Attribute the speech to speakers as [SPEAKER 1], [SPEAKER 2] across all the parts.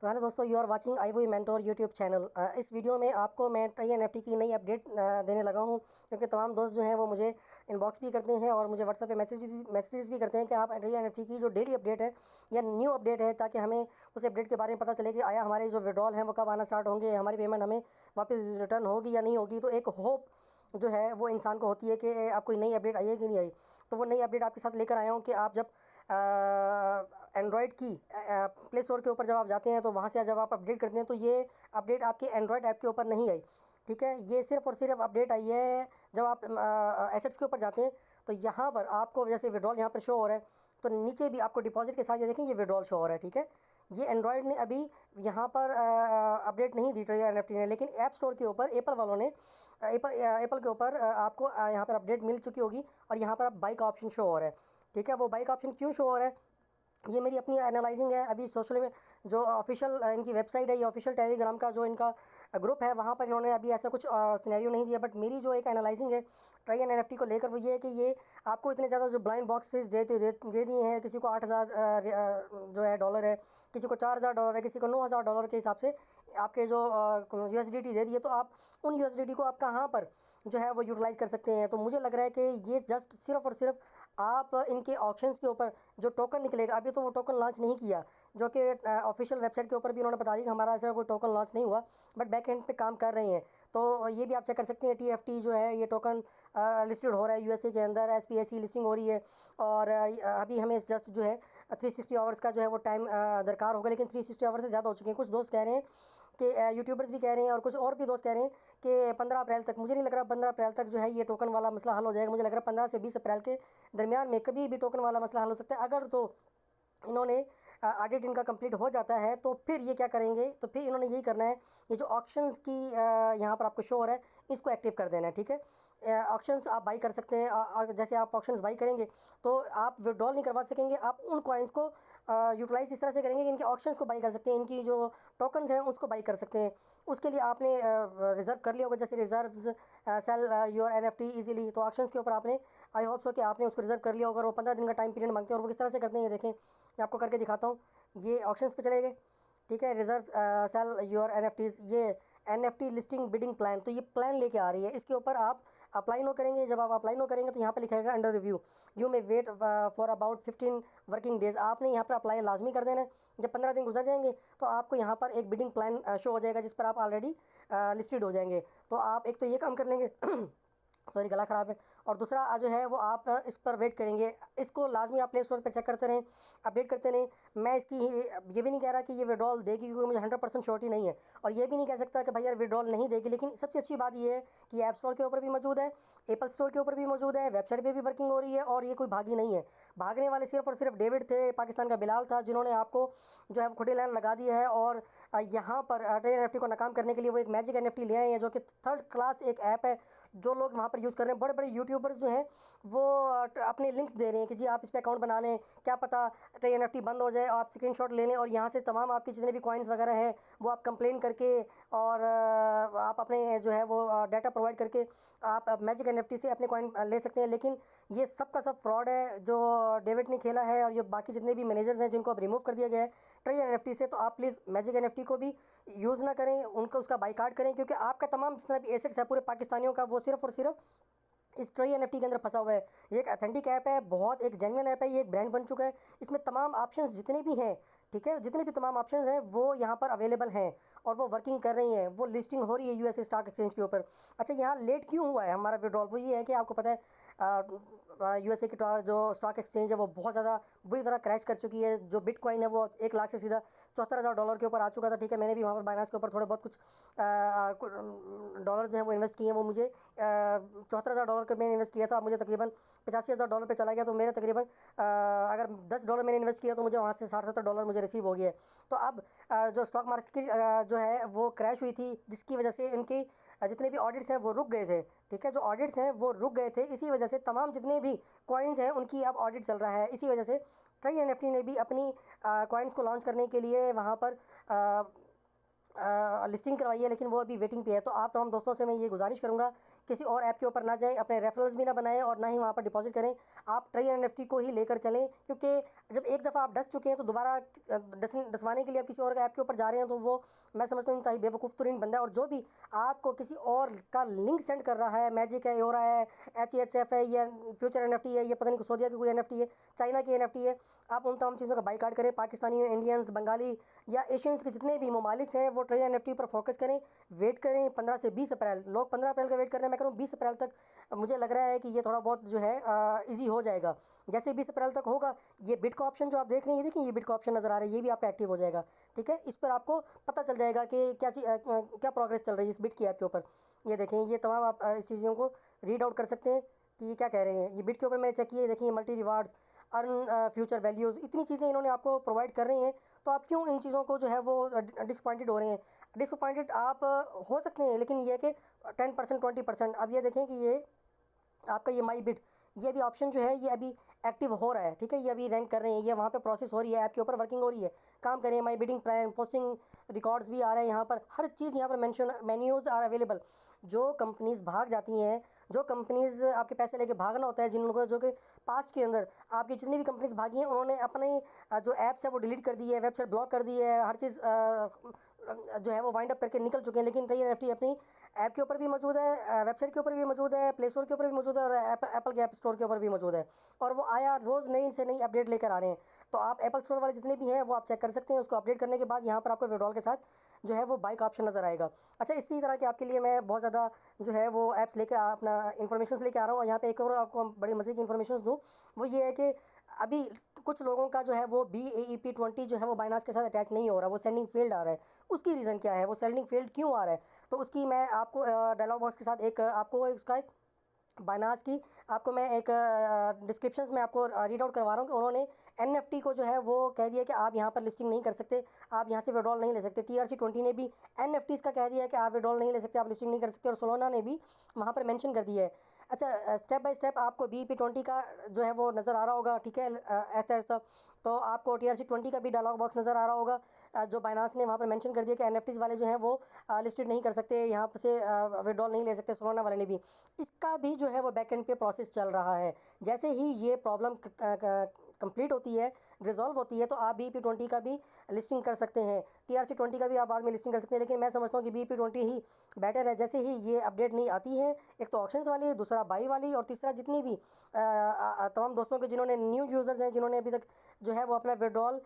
[SPEAKER 1] तो हेलो दोस्तों, you are watching I mentor YouTube channel. इस वीडियो में आपको मैं ट्राई एनएफटी की नई अपडेट देने लगा हूं, क्योंकि तमाम दोस्त जो हैं वो मुझे इनबॉक्स भी करते हैं और मुझे व्हाट्सएप पे मैसेजेस भी करते हैं कि आप ट्राई एनएफटी की जो डेली अपडेट है या न्यू अपडेट है, ताकि हमें उस अपडेट के बारे में पता चले कि आया हमारे जो विड्रॉल हैं वो कब आना स्टार्ट होंगे, हमारी पेमेंट हमें वापस रिटर्न होगी या नहीं होगी। तो एक होप जो है वो इंसान को होती है कि आप कोई नई अपडेट आई है कि नहीं आई। तो वो नई अपडेट आपके साथ लेकर आया हूँ कि आप जब एंड्रॉयड की प्ले स्टोर के ऊपर जब आप जाते हैं तो वहाँ से जब आप अपडेट करते हैं तो ये अपडेट आपके एंड्रॉयड ऐप के ऊपर नहीं आई। ठीक है, ये सिर्फ़ और सिर्फ अपडेट आई है जब आप एसेट्स के ऊपर जाते हैं। तो यहाँ पर आपको जैसे विड्रॉल यहाँ पर शो हो रहा है, तो नीचे भी आपको डिपॉजिट के साथ ये देखें ये विड्रॉल शो हो रहा है। ठीक है, ये एंड्रॉयड ने अभी यहाँ पर अपडेट नहीं दी ट्राई एनएफटी ने, लेकिन ऐप स्टोर के ऊपर एप्पल वालों ने एप्पल के ऊपर आपको यहाँ पर अपडेट मिल चुकी होगी और यहाँ पर अब बाई का ऑप्शन शो हो रहा है। ठीक है, वो बाई का ऑप्शन क्यों शो हो रहा है, ये मेरी अपनी एनालाइजिंग है। अभी सोशल में जो ऑफिशियल इनकी वेबसाइट है, ये ऑफिशियल टेलीग्राम का जो इनका ग्रुप है, वहाँ पर इन्होंने अभी ऐसा कुछ सिनेरियो नहीं दिया। बट मेरी जो एक एनालाइजिंग है ट्राई एन एनएफटी को लेकर, वो ये है कि ये आपको इतने ज़्यादा जो ब्लाइंड बॉक्सेस दे दिए हैं, किसी को 8,000 जो है डॉलर है, किसी को 4,000 डॉलर है, किसी को 9,000 डॉलर के हिसाब से आपके जो यूएसडीटी दे दिए, तो आप उन यूएसडीटी को आप कहाँ पर जो है वो यूटिलाइज़ कर सकते हैं। तो मुझे लग रहा है कि ये जस्ट सिर्फ़ और सिर्फ आप इनके ऑप्शंस के ऊपर जो टोकन निकलेगा, अभी तो वो टोकन लॉन्च नहीं किया, जो कि ऑफिशियल वेबसाइट के ऊपर भी उन्होंने बता दिया कि हमारा ऐसा कोई टोकन लॉन्च नहीं हुआ, बट बैक एंड पे काम कर रहे हैं। तो ये भी आप चेक कर सकते हैं, टीएफटी जो है ये टोकन लिस्टेड हो रहा है यूएसए के अंदर, एसपीएससी लिस्टिंग हो रही है। और अभी हमें जस्ट जो है 360 आवर्स का जो है वो टाइम दरकार होगा, लेकिन 360 आवर्स से ज़्यादा हो चुके हैं। कुछ दोस्त कह रहे हैं कि यूट्यूबर्स भी कह रहे हैं और कुछ और भी दोस्त कह रहे हैं कि 15 अप्रैल तक, मुझे नहीं लग रहा 15 अप्रैल तक जो है ये टोकन वाला मसला हल हो जाएगा। मुझे लग रहा है 15 से 20 अप्रैल के दरमियान में कभी भी टोकन वाला मसला हल हो सकता है। अगर तो इन्होंने ऑडिट इनका कंप्लीट हो जाता है तो फिर ये क्या करेंगे, तो फिर इन्होंने यही करना है, ये जो ऑक्शंस की यहाँ पर आपको शो हो रहा है इसको एक्टिव कर देना है। ठीक है, ऑक्शंस आप बाई कर सकते हैं। जैसे आप ऑक्शंस बाई करेंगे तो आप विड्रॉल नहीं करवा सकेंगे, आप उन कॉइन्स को यूटिलाइज इस तरह से करेंगे कि इनके ऑक्शंस को बाई कर सकते हैं, इनकी जो टोकन्स हैं उसको बाई कर सकते हैं। उसके लिए आपने रिज़र्व कर लिया होगा, जैसे reserve sell your NFT easily, तो ऑक्शंस के ऊपर आपने, आई होप सो कि आपने उसको रिजर्व कर लिया होगा। और वो 15 दिन का टाइम पीरियड मांगते हैं, और वो किस तरह से करते हैं ये देखें, मैं आपको करके दिखाता हूँ। ये ऑप्शंस पे चले गए। ठीक है, रिजर्व सेल योर एनएफटीज, ये एनएफटी लिस्टिंग बिडिंग प्लान, तो ये प्लान लेके आ रही है। इसके ऊपर आप अप्लाई नो करेंगे, जब आप अप्लाई नो करेंगे तो यहाँ पे लिखेगा under review, you may wait for about 15 working days. आपने यहाँ पर अप्लाई लाजमी कर देना है। जब 15 दिन गुजर जाएंगे तो आपको यहाँ पर एक बिडिंग प्लान शो हो जाएगा, जिस पर आप ऑलरेडी लिस्टेड हो जाएंगे। तो आप एक तो ये काम कर लेंगे सॉरी गला ख़राब है। और दूसरा जो है वो आप इस पर वेट करेंगे। इसको लाजमी आप प्ले स्टोर पे चेक करते रहें, अपडेट करते रहें। मैं इसकी ये भी नहीं कह रहा कि ये विड्रॉल देगी, क्योंकि मुझे 100% श्योरिटी नहीं है। और ये भी नहीं कह सकता कि भाई यार विड्रॉल नहीं देगी। लेकिन सबसे अच्छी बात ये है कि ऐप स्टोर के ऊपर भी मौजूद है, एप्पल स्टोर के ऊपर भी मौजूद है, वेबसाइट पर भी वर्किंग हो रही है, और ये कोई भागी नहीं है। भागने वाले सिर्फ और सिर्फ डेविड थे, पाकिस्तान का बिलाल था, जिन्होंने आपको जो है खुटी लाइन लगा दी है। और यहाँ पर ट्रेन एनएफटी को नाकाम करने के लिए वो एक मैजिक एनएफटी ले आए हैं, जो कि थर्ड क्लास एक ऐप है, जो लोग वहाँ पर यूज़ कर रहे हैं। बड़े बड़े यूट्यूबर्स जो हैं वो अपने लिंक्स दे रहे हैं कि जी आप इस पर अकाउंट बना लें, क्या पता ट्रेन एनएफटी बंद हो जाए, आप स्क्रीनशॉट ले लें और यहाँ से तमाम आपके जितने भी कॉइन्स वगैरह हैं वो आप कंप्लेन करके और आप अपने जो है वो डाटा प्रोवाइड करके आप मैजिक एनएफटी से अपने कॉइन ले सकते हैं। लेकिन ये सब का सब फ्रॉड है जो डेविड ने खेला है, और ये बाकी जितने भी मैनेजर्स हैं जिनको अब रिमूव कर दिया गया है ट्रेन एनएफटी से। तो आप प्लीज़ मैजिक एनएफटी को भी यूज़ ना करें, उनको उसका बाइकाट करें, क्योंकि आपका तमाम जितना भी एसेट्स है पूरे पाकिस्तानियों का, वो सिर्फ और सिर्फ इस ट्राई एनएफटी के अंदर फंसा हुआ है। ये एक ऑथेंटिक ऐप है, बहुत एक जेन्युइन ऐप है, ये एक ब्रांड बन चुका है। इसमें तमाम ऑप्शंस जितने भी हैं, ठीक है, जितने भी तमाम ऑप्शंस हैं वो यहाँ पर अवेलेबल हैं और वो वर्किंग कर रही हैं, वो लिस्टिंग हो रही है यूएसए स्टॉक एक्सचेंज के ऊपर। अच्छा, यहाँ लेट क्यों हुआ है हमारा विड्रॉल, वो ये है कि आपको पता है यूएसए की जो स्टॉक एक्सचेंज है वो बहुत ज़्यादा बुरी तरह क्रैश कर चुकी है। जो बिटकॉइन है वो 1 लाख से सीधा 74,000 डॉलर के ऊपर आ चुका था। ठीक है, मैंने भी वहाँ पर बाइनेंस के ऊपर थोड़े बहुत कुछ डॉलर जो है वो इन्वेस्ट किए हैं। वो मुझे 74,000 डॉलर के मैंने इन्वेस्ट किया था, मुझे तकरीबन 85,000 डॉलर पे चला गया। तो मेरे तकरीबन अगर 10 डॉलर मैंने इन्वेस्ट किया तो मुझे वहाँ से 60-70 डॉलर मुझे रिसीव हो गया है। तो अब जो स्टॉक मार्केट की जो है वो क्रैश हुई थी, जिसकी वजह से इनकी जितने भी ऑडिट्स हैं वो रुक गए थे। ठीक है, जो ऑडिट्स हैं वो रुक गए थे, इसी वजह से तमाम जितने भी कॉइन्स हैं उनकी अब ऑडिट चल रहा है। इसी वजह से ट्राई एनएफटी ने भी अपनी कॉइन्स को लॉन्च करने के लिए वहाँ पर लिस्टिंग करवाई है, लेकिन वो अभी वेटिंग पे है। तो आप तमाम दोस्तों से मैं ये गुजारिश करूँगा, किसी और ऐप के ऊपर ना जाएं, अपने रेफरल्स भी ना बनाएं और ना ही वहाँ पर डिपॉजिट करें। आप ट्राई एनएफटी को ही लेकर चलें, क्योंकि जब एक दफ़ा आप डस चुके हैं तो दोबारा डसवाने के लिए आप किसी और ऐप के ऊपर जा रहे हैं, तो वो मैं समझता हूँ इंतहाई बेवकूफ़ तरीन बंदा है। और जो भी आपको किसी और का लिंक सेंड कर रहा है, मैजिक है, योरा है, HEHF है, या फ्यूचर एनएफटी है, ये पता नहीं सऊदीया की कोई एनएफटी है, चाइना की एनएफटी है, आप उन तमाम चीज़ों का बाइकाट करें। पाकिस्तानी, इंडियंस, बंगाली या एशियंस के जितने भी ममालिक हैं वो ट्राई एनएफटी पर फोकस करें, वेट करें 15 से 20 अप्रैल। लोग 15 अप्रैल का वेट कर रहे हैं, मैं करूँ 20 अप्रैल तक। मुझे लग रहा है कि ये थोड़ा बहुत जो है ईजी हो जाएगा। जैसे 20 अप्रैल तक होगा, ये बिट का ऑप्शन जो आप देख रहे हैं, ये देखिए, ये बिट का ऑप्शन नज़र आ रहा है, ये भी आपका एक्टिव हो जाएगा। ठीक है, इस पर आपको पता चल जाएगा कि क्या प्रोग्रेस चल रही है इस बिट की ऐप के ऊपर। ये देखें, ये तमाम आप इस चीज़ों को रीड आउट कर सकते हैं कि ये क्या कह रहे हैं। ये बिट के ऊपर मैंने चेक किया, देखिए multi rewards, earn future values, इतनी चीज़ें इन्होंने आपको प्रोवाइड कर रही हैं। तो आप क्यों इन चीज़ों को जो है वो डिसपॉइंटेड हो रहे हैं? डिसअपॉइंटेड आप हो सकते हैं, लेकिन ये है कि 10% 20%। अब ये देखें कि ये आपका ये माई बिट, ये अभी ऑप्शन जो है ये अभी एक्टिव हो रहा है। ठीक है, ये अभी रैंक कर रहे हैं, ये वहाँ पे प्रोसेस हो रही है, ऐप के ऊपर वर्किंग हो रही है, काम कर रहे हैं। माई बिडिंग प्लान, पोस्टिंग रिकॉर्ड्स भी आ रहे हैं यहाँ पर, हर चीज़ यहाँ पर मेंशन, मेन्यूज़ आर अवेलेबल। जो कंपनीज़ भाग जाती हैं, जो कंपनीज़ आपके पैसे लेके भागना होता है, जिन लोगों को, जो कि पास्ट के अंदर आपकी जितनी भी कंपनीज़ भागी हैं, उन्होंने अपने जो ऐप्स है वो डिलीट कर दी है, वेबसाइट ब्लॉक कर दी है, हर चीज़ जो है वो वाइंड अप करके निकल चुके हैं। लेकिन ट्राई एनएफटी अपनी ऐप के ऊपर भी मौजूद है, वेबसाइट के ऊपर भी मौजूद है, प्ले स्टोर के ऊपर भी मौजूद है, और एप्पल के ऐप स्टोर के ऊपर भी मौजूद है। और वो आया रोज़ नई से नई अपडेट लेकर आ रहे हैं। तो आप एप्पल स्टोर वाले जितने भी हैं वो आप चेक कर सकते हैं। उसको अपडेट करने के बाद यहाँ पर आपको विड्रॉल के साथ जो है वो बाइक ऑप्शन नज़र आएगा। अच्छा, इसी तरह के आपके लिए मैं बहुत ज़्यादा जो है वो ऐप्स लेके अपना इन्फॉर्मेशन लेके आ रहा हूँ। और यहाँ पे एक और आपको बड़ी मज़े की इन्फॉर्मेशन दूँ, वो ये है कि अभी कुछ लोगों का जो है वो BAEP20 जो है वो बाइनास के साथ अटैच नहीं हो रहा, वो सेंडिंग फेल्ड आ रहा है। उसकी रीज़न क्या है, वो सेंडिंग फेल्ड क्यों आ रहा है, तो उसकी मैं आपको डायलॉग बॉक्स के साथ एक आपको उसका एक बायनास की आपको मैं एक डिस्क्रिप्शन में आपको रीड आउट करवा रहा हूँ कि उन्होंने एनएफटी को जो है वो कह दिया कि आप यहाँ पर लिस्टिंग नहीं कर सकते, आप यहाँ से विड्रॉल नहीं ले सकते। TRC20 ने भी एनएफटीज़ का कह दिया है कि आप विड्रॉल नहीं ले सकते, आप लिस्टिंग नहीं कर सकते। और सोलोना ने भी वहाँ पर मेंशन कर दिया है। अच्छा, स्टेप बाय स्टेप आपको BEP20 का जो है वो नज़र आ रहा होगा। ठीक है, ऐसा ऐसा तो आपको TRC20 का भी डायलॉग बॉक्स नज़र आ रहा होगा, जो बायनास ने वहाँ पर मेंशन कर दिया कि एनएफटीज़ वाले जो हैं वो लिस्टेड नहीं कर सकते, यहाँ से विड्रॉल नहीं ले सकते। सोलोना वाले ने भी इसका भी जो है वो बैक एंड पे प्रोसेस चल रहा है। जैसे ही ये प्रॉब्लम कंप्लीट होती है, रिजॉल्व होती है, तो आप BEP20 का भी लिस्टिंग कर सकते हैं, TRC20 का भी आप बाद में लिस्टिंग कर सकते हैं। लेकिन मैं समझता हूँ कि BEP20 ही बेटर है। जैसे ही ये अपडेट नहीं आती है, एक तो ऑप्शंस वाली, दूसरा बाई वाली, और तीसरा जितनी भी तमाम दोस्तों के जिन्होंने न्यू यूज़र्स हैं, जिन्होंने अभी तक जो है वो अपना विड्रॉल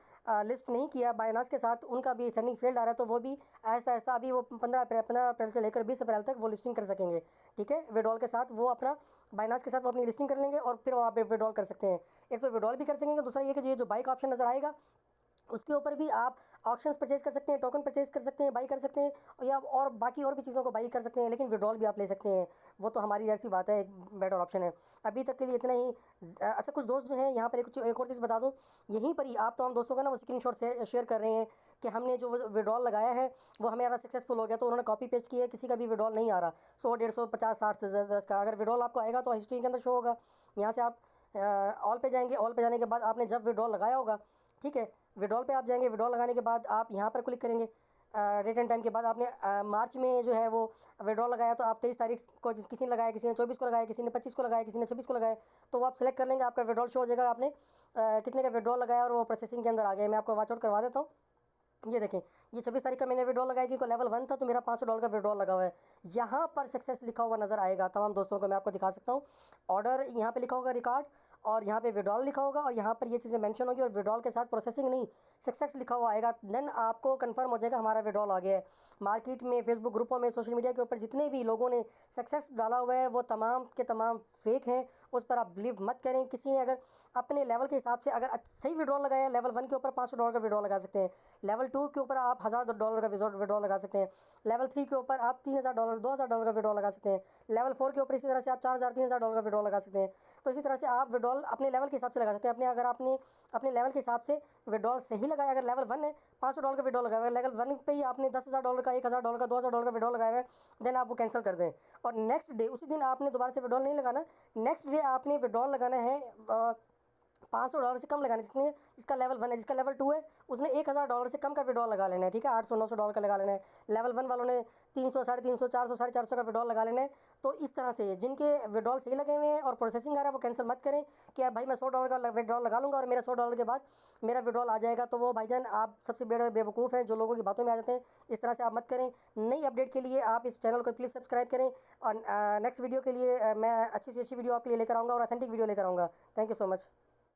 [SPEAKER 1] लिस्ट नहीं किया बाइनास के साथ, उनका भी सेंडिंग फेल्ड आ रहा है। तो वो भी आहिस्ता आहिस्ता अभी वो 15 अप्रैल से लेकर 20 अप्रैल तक वो लिस्टिंग कर सकेंगे। ठीक है, विड्रॉल के साथ वो अपना बाइनास के साथ वो अपनी लिस्टिंग कर लेंगे, और फिर वो आप विड्रॉल कर सकते हैं। एक तो विड्रॉल भी कर सकेंगे, दूसरा ये कि ये जो बाइक ऑप्शन नज़र आएगा उसके ऊपर भी आप ऑप्शंस परचेज कर सकते हैं, टोकन परचेज कर सकते हैं, बाई कर सकते हैं, या और बाकी और भी चीज़ों को बाई कर सकते हैं। लेकिन विड्रॉल भी आप ले सकते हैं, वो तो हमारी जैसी बात है, एक बेटर ऑप्शन है। अभी तक के लिए इतना ही। अच्छा, कुछ दोस्त जो हैं यहाँ पर एक और चीज़ बता दूँ, यहीं पर ही आप तो हम दोस्तों का ना वो स्क्रीनशॉट से शेयर कर रहे हैं कि हमने जो विड्रॉल लगाया है वो हमारा सक्सेसफुल हो गया। तो उन्होंने कॉपी पेस्ट किया है, किसी का भी विड्रॉल नहीं आ रहा, 100, 150, 50, 60, 10 का। अगर विड्रॉल आपको आएगा तो हिस्ट्री के अंदर शो होगा। यहाँ से आप ऑल पे जाएंगे, ऑल पे जाने के बाद आपने जब विड्रॉल लगाया होगा, ठीक है, विड्रॉल पे आप जाएंगे, विड्रॉल लगाने के बाद आप यहाँ पर क्लिक करेंगे। डेट एंड टाइम के बाद आपने मार्च में जो है वो विड्रॉल लगाया, तो आप 23 तारीख को किसी ने लगाया, किसी ने 24 को लगाया, किसी ने 25 को लगाया, किसी ने 26 को लगाया, तो वो आप सेलेक्ट कर लेंगे, आपका विड्रॉल शो हो जाएगा, आपने कितने का विड्रॉल लगाया और वो प्रोसेसिंग के अंदर आ गया। मैं आपको वॉच आउट करवा देता हूँ। ये देखें, ये 26 तारीख का मैंने विड्रॉल लगाया, कि लेवल 1 था तो मेरा $500 का विड्रॉल लगा हुआ है। यहाँ पर सक्सेस लिखा हुआ नज़र आएगा तमाम दोस्तों को, मैं आपको दिखा सकता हूँ। ऑर्डर यहाँ पे लिखा होगा, रिकॉर्ड, और यहाँ पे विड्रॉल लिखा होगा, और यहाँ पर ये चीज़ें मेंशन होगी, और विड्रॉल के साथ प्रोसेसिंग नहीं, सक्सेस लिखा हुआ आएगा। देन आपको कंफर्म हो जाएगा हमारा विड्रॉल आ गया है। मार्केट में, फेसबुक ग्रुपों में, सोशल मीडिया के ऊपर जितने भी लोगों ने सक्सेस डाला हुआ है वो तमाम के तमाम फेक हैं, उस पर आप बिलीव मत करें। किसी ने अगर अपने लेवल के हिसाब से अगर सही विड्रॉल लगाया, लेवल 1 के ऊपर $500 का विड्रॉल लगा सकते हैं, लेवल 2 के ऊपर आप $1000 का विड्रॉल लगा सकते हैं, लेवल 3 के ऊपर आप $3000, $2000 का विड्रॉल लगा सकते हैं, लेवल 4 के ऊपर इसी तरह से आप 4000, $3000 का विड्रॉल लगा सकते हैं। तो इसी तरह से आप विड्रॉल अपने लेवल के हिसाब से लगा सकते हैं। अगर आपने अपने लेवल के हिसाब से विड्रॉल सही लगाया, अगर लेवल 1 है, $500 का विड्रॉल लगाया हुआ है, लेवल 1 पे ही आपने $10,000 का, $1000 का, $2000 का विड्रॉल लगाया हुआ है, देन आप वो कैंसिल कर दें। और नेक्स्ट डे, उसी दिन आपने दोबारा से विड्रॉल नहीं लगाना, नेक्स्ट डे आपने विड्रॉल लगाना है $500 से कम लगाना, जिसने जिसका लेवल 1 है, जिसका लेवल 2 है उसने $1000 से कम का विड्रॉल लगा लेना है, ठीक है। $800-900 का लगा लेना है। लेवल 1 वालों ने 300, 350, 400, 450 का विड्रॉल लगा लेना है। तो इस तरह से जिनके विड्रॉल सही लगे हुए हैं और प्रोसेसिंग आ रहा है वो कैंसिल मत करें कि अब भाई मैं $100 का विड्रॉल लगा लूँगा और मेरा $100 के बाद मेरा विड्रॉल आ जाएगा। तो वो भाईजान आप सबसे बड़े बेवकूफ़ हैं जो लोगों की बातों में आ जाते हैं। इस तरह से आप मत करें। नई अपडेट के लिए आप इस चैनल को प्लीज़ सब्सक्राइब करें और नेक्स्ट वीडियो के लिए मैं अच्छी से अच्छी वीडियो आपके लिए लेकर आऊँगा और ऑथेंटिक वीडियो लेकर आऊँगा। Thank you so much.